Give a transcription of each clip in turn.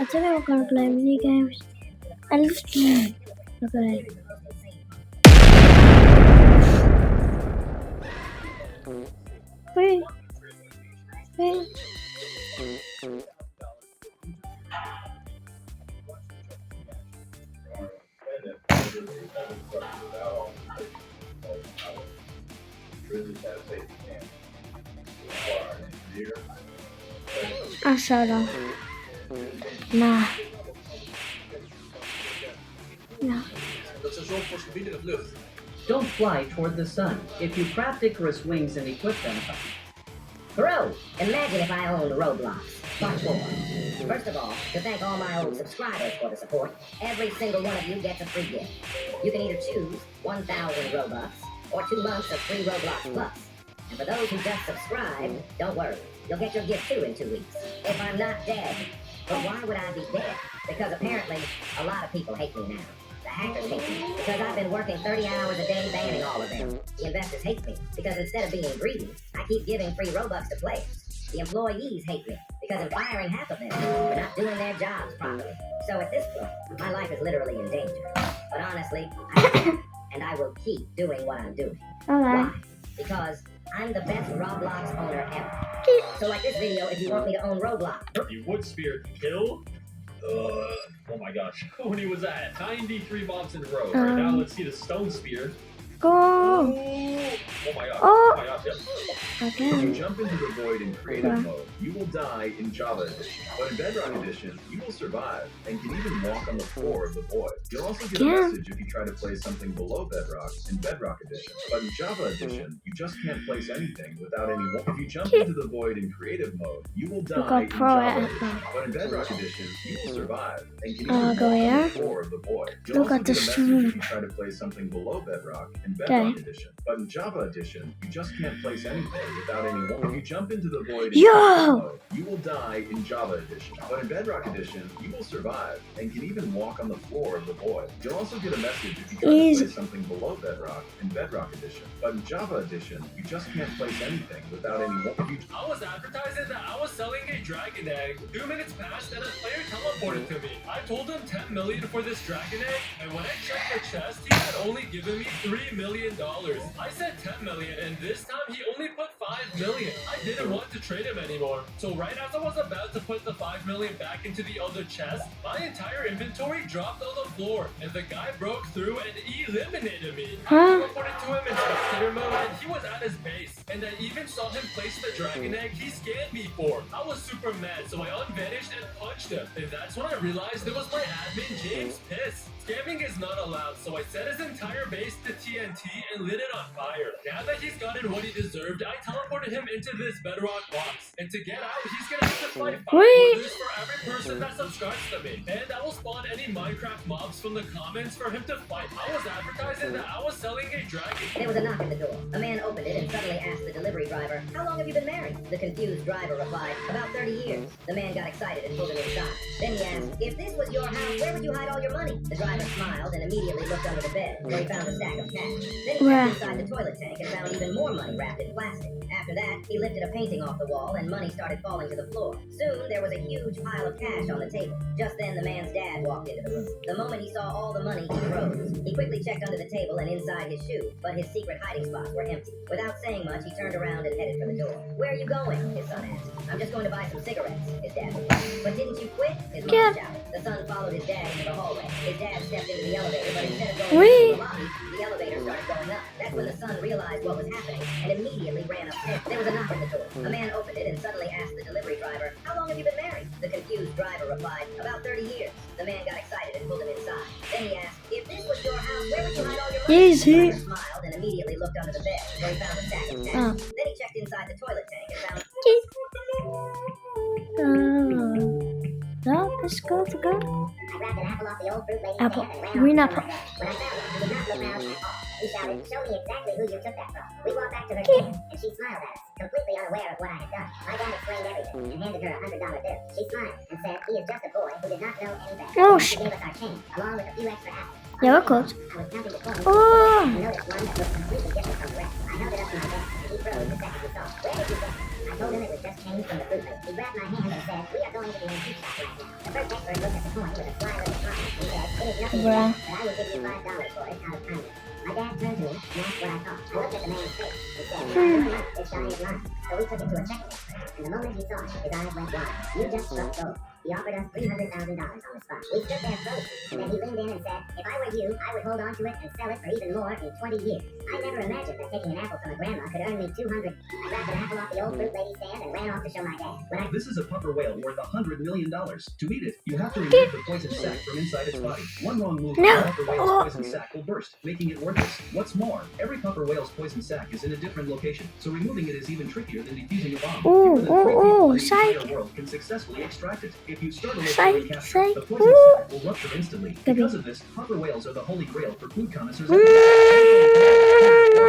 Today we're gonna play mini games. And look at it. Wait. I shut up. Nah. Don't fly toward the sun. If you craft Icarus wings and equip them. Bro, imagine if I owned Roblox. Part 4. First of all, to thank all my old subscribers for the support, every single one of you gets a free gift. You can either choose 1,000 Robux or 2 months of free Roblox Plus. And for those who just subscribed, don't worry. You'll get your gift too in 2 weeks. If I'm not dead. But why would I be dead? Because apparently, a lot of people hate me now. The hackers hate me because I've been working 30 hours a day banning all of them. The investors hate me because instead of being greedy, I keep giving free Robux to players. The employees hate me because I'm firing half of them for not doing their jobs properly. So at this point, my life is literally in danger. But honestly, and I will keep doing what I'm doing. Why? Because I'm the best Roblox owner ever. So like this video if you want me to own Roblox. You would spear kill? Oh my gosh. How many was that? 93 bombs in a row. Right now, let's see the stone spear. Go! Oh my gosh. Oh my gosh, yep. Okay. When you jump into the void in creative mode, you will die in Java Edition. But in Bedrock Edition, you will survive and can even walk on the floor of the void. You'll also get a message if you try to place something below Bedrock in Bedrock Edition. But in Java Edition, you just can't place anything without any. If you jump into the void in creative mode, you will die in Java Edition. But in Bedrock Edition, you will survive and can even walk on the floor of the void. You'll also get a message if you try to place something below Bedrock in Bedrock Edition. But in Java Edition, you just can't place anything without any. If you jump into the void in mode, you will die in Java Edition. But in Bedrock Edition, you will survive and can even walk on the floor of the void. You'll also get a message if you try to place something below Bedrock in Bedrock Edition. But in Java Edition, you just can't place anything without any. I was advertising that I was selling a dragon egg. 2 minutes passed and a player teleported to me. I told him 10 million for this dragon egg, and when I checked the chest, he had only given me $3 million. I said 10 million, and this time he only put 5 million. I didn't want to trade him anymore. So right as I was about to put the 5 million back into the other chest, my entire inventory dropped on the floor, and the guy broke through and eliminated me. I reported to him in spectator mode, and he was at his base. And I even saw him place the dragon egg he scanned me for. I was super mad, so I unvanished and punched him. And that's when I realized it was my admin James Piss. Scamming is not allowed, so I set his entire base to TNT and lit it on fire. Now that he's gotten what he deserved, I teleported him into this bedrock box. And to get out, he's gonna have to fight 5 wonders for every person that subscribes to me. And I will spawn any Minecraft mobs from the comments for him to fight. I was advertising that I was selling a dragon. There was a knock at the door. A man opened it and suddenly asked the delivery driver, "How long have you been married?" The confused driver replied, "About 30 years." The man got excited and pulled him inside. Then he asked, "If this was your house, where would you hide all your money?" The driver smiled and immediately looked under the bed, where he found a stack of cash. Then he checked inside the toilet tank and found even more money wrapped in plastic. After that, he lifted a painting off the wall and money started falling to the floor. Soon, there was a huge pile of cash on the table. Just then, the man's dad walked into the room. The moment he saw all the money, he froze. He quickly checked under the table and inside his shoe, but his secret hiding spots were empty. Without saying much, he turned around and headed for the door. "Where are you going?" his son asked. "I'm just going to buy some cigarettes," his dad replied. "But didn't you quit?" his mom shouted. The son followed his dad into the hallway. His dad stepped into the elevator, but instead of going into the lobby, the elevator started going up. That's when the son realized what was happening and immediately ran upstairs. There was a knock at the door. A man opened it and suddenly asked the delivery driver, "How long have you been married?" The confused driver replied, "About 30 years." The man got excited and pulled him inside. Then he asked, "If this was your house, where would you hide all your money?" The driver smiled and immediately looked under the bed, where he found a stack of cash. Then he checked inside the toilet tank and found... Let's go. I grabbed an apple off the old fruit lady's Apple. hand and ran Green off. apple. When I found him, he did not look around at all. He shouted, "Show me exactly who you took that from." We walked back to her tent, and she smiled at us, completely unaware of what I had done. My dad explained everything and handed her a $100 bill. She smiled and said, "He is just a boy who did not know any better." Oh, She gave us our change, along with a few extra apples. Yeah, we're close. I was counting the coins. Oh! I noticed one that looked completely different from the rest. I held it up to my dad, and he froze the second he saw it. "Where did you get it?" I told him it was just change from the fruit plate. He grabbed my hand and said, "We are going to the antique shop right now." The first expert looked at the coin with a sly little smile and said, "It is nothing, Bruh. but I will give you $5 for it out of kindness." My dad turned to me and asked what I thought. I looked at the man's face and said, "It's shiny as mine." So we took it to a checking expert, and the moment he saw it, his eyes went wide. "You just struck gold." He offered us $300,000 on the spot. We stood there frozen, and then he leaned in and said, "If I were you, I would hold on to it and sell it for even more in 20 years." I never imagined that taking an apple from a grandma could earn me $200. I grabbed an apple off the old fruit lady's stand and ran off to show my dad. When I This is a puffer whale worth $100 million. To eat it, you have to remove the poison sac from inside its body. One wrong move, No. and the puffer whale's poison sac will burst, making it worthless. What's more, every puffer whale's poison sac is in a different location, so removing it is even trickier than defusing a bomb. Ooh, Fewer than 3 people ooh, in the entire psych. world can successfully extract it. If you start a Psych, local recapture, psych. the poison Ooh. sac will rupture instantly. Gabi. Because of this, puffer whales are the holy grail for food connoisseurs. Mm.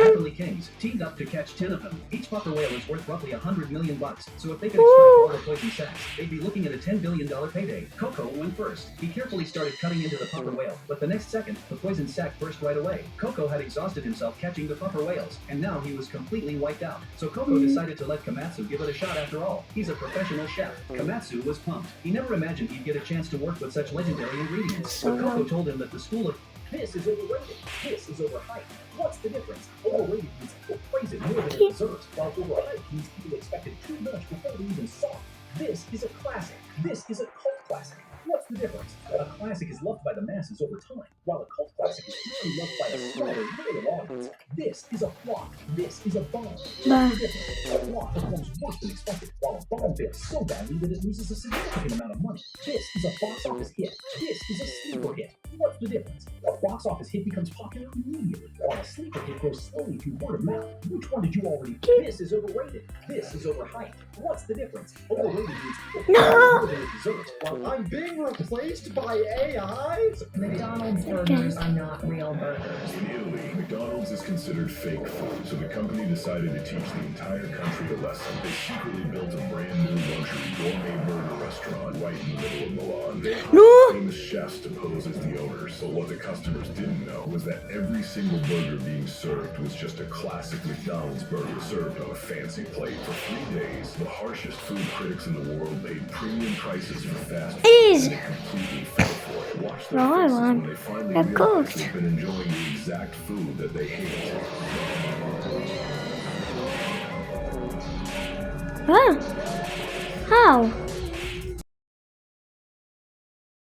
Heavenly Kings teamed up to catch 10 of them. Each puffer whale is worth roughly $100 million. So if they could extract all the poison sacs, they'd be looking at a $10 billion payday. Coco went first. He carefully started cutting into the puffer whale, but the next second, the poison sac burst right away. Coco had exhausted himself catching the puffer whales, and now he was completely wiped out. So Coco decided to let Komatsu give it a shot after all. He's a professional chef. Komatsu was pumped. He never imagined he'd get a chance to work with such legendary ingredients. But Coco told him that the school of This is overrated. This is overhyped. What's the difference? Overrated means people praise it more than it deserves, while overhyped means people expected too much before they even saw it. This is a classic. This is a cult classic. What's the difference? A classic is loved by the masses over time, while a cult classic is usually loved by a smaller, loyal audience. This is a flop. This is a bomb. What's the difference? A flop performs worse than expected, while a bomb fails so badly that it loses a significant amount of money. This is a box office hit. This is a sleeper hit. What's the difference? A box office hit becomes popular immediately, while a sleeper hit grows slowly through word of mouth. Which one did you already? This is overrated. This is overhyped. What's the difference? Overrated means people more than it deserves, while I'm being replaced by AI? McDonald's burgers are not real burgers. In Italy, McDonald's is considered fake food, so the company decided to teach the entire country a lesson. They secretly built a brand new luxury gourmet burger restaurant right in the middle of Milan. They hired famous chefs to pose as the owners, but what the customers didn't know was that every single burger being served was just a classic McDonald's burger served on a fancy plate. For 3 days, the harshest food critics in the world paid premium prices for fast food, Easy. and they completely fell for it. Watch their No, I faces want. when they finally Of realize course. they've been enjoying the exact food that they hate. Huh? How?